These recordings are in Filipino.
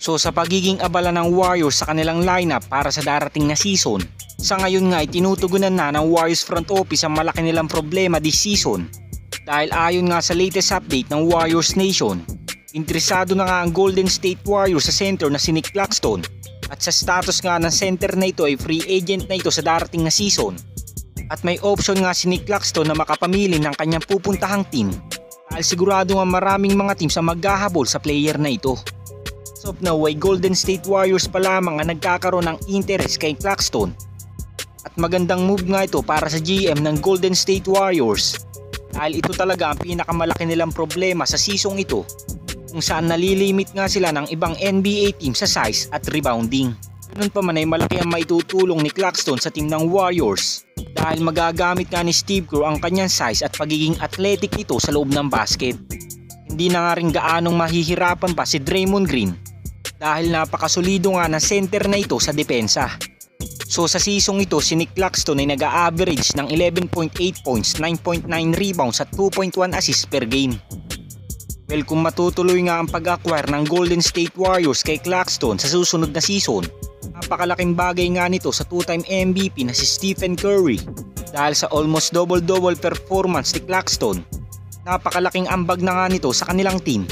So sa pagiging abala ng Warriors sa kanilang lineup para sa darating na season, sa ngayon nga ay tinutugunan na ng Warriors front office ang malaki nilang problema this season. Dahil ayon nga sa latest update ng Warriors Nation, interesado na nga ang Golden State Warriors sa center na si Nic Claxton, at sa status nga ng center na ito ay free agent na ito sa darating na season. At may option nga si Nic Claxton na makapamili ng kanyang pupuntahang team dahil sigurado nga maraming mga teams ang maghahabol sa player na ito. So now ay Golden State Warriors pa lamang ang nagkakaroon ng interest kay Claxton. At magandang move nga ito para sa GM ng Golden State Warriors dahil ito talaga ang pinakamalaki nilang problema sa seasong ito, kung saan nalilimit nga sila ng ibang NBA team sa size at rebounding. Ganun pa man ay malaki ang maitutulong ni Claxton sa team ng Warriors dahil magagamit nga ni Steve Kerr ang kanyang size at pagiging athletic nito sa loob ng basket. Hindi na nga rin gaanong mahihirapan pa si Draymond Green dahil napakasolido nga ng center na ito sa depensa. So sa seasong ito si Nic Claxton ay nag-a-average ng 11.8 points, 9.9 rebounds at 2.1 assists per game. Well, kung matutuloy nga ang pag-acquire ng Golden State Warriors kay Claxton sa susunod na season, napakalaking bagay nga nito sa two-time MVP na si Stephen Curry dahil sa almost double-double performance ni Claxton. Napakalaking ambag na nga nito sa kanilang team.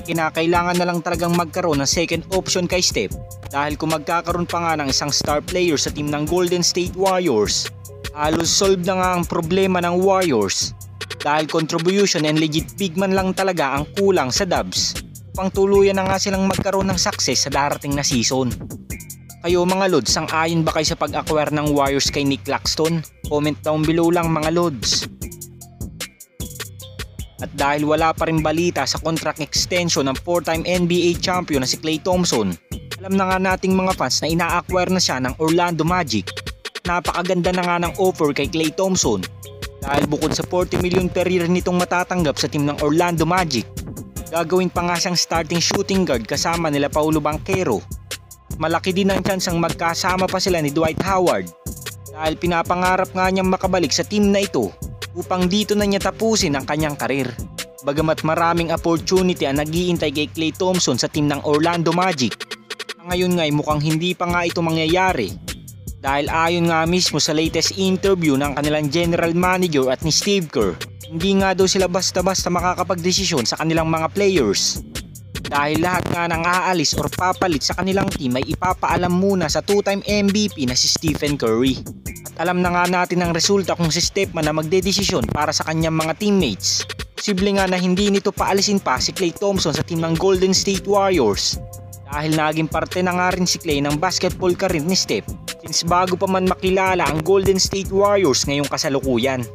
Kinakailangan na lang talagang magkaroon ng second option kay Steph dahil kung magkakaroon pa nga ng isang star player sa team ng Golden State Warriors, halos solve na nga ang problema ng Warriors dahil contribution and legit big man lang talaga ang kulang sa Dubs upang tuluyan na nga silang magkaroon ng success sa darating na season. Kayo mga Lods, sang-ayon ba kayo sa pag-acquire ng Warriors kay Nic Claxton? Comment down below lang mga Lods. At dahil wala pa rin balita sa contract extension ng 4-time NBA champion na si Klay Thompson, alam na nga nating mga fans na ina-acquire na siya ng Orlando Magic. Napakaganda na nga ng offer kay Klay Thompson dahil bukod sa 40 million per year nitong matatanggap sa team ng Orlando Magic, gagawin pa nga siyang starting shooting guard kasama nila Paolo Banchero. Malaki din ang chance ang magkasama pa sila ni Dwight Howard dahil pinapangarap nga niyang makabalik sa team na ito upang dito na niya tapusin ang kanyang karir. Bagamat maraming opportunity ang nag-iintay kay Klay Thompson sa team ng Orlando Magic, ngayon nga ay mukhang hindi pa nga ito mangyayari dahil ayon nga mismo sa latest interview ng kanilang general manager at ni Steve Kerr, hindi nga daw sila basta-basta makakapagdesisyon sa kanilang mga players dahil lahat nga ng aalis or papalit sa kanilang team ay ipapaalam muna sa two-time MVP na si Stephen Curry. At alam na nga natin ang resulta kung si Steph man na magdedesisyon para sa kanyang mga teammates. Posible nga na hindi nito paalisin pa si Klay Thompson sa team ng Golden State Warriors dahil naging parte na nga rin si Klay ng basketball career ni Steph since bago pa man makilala ang Golden State Warriors ngayong kasalukuyan.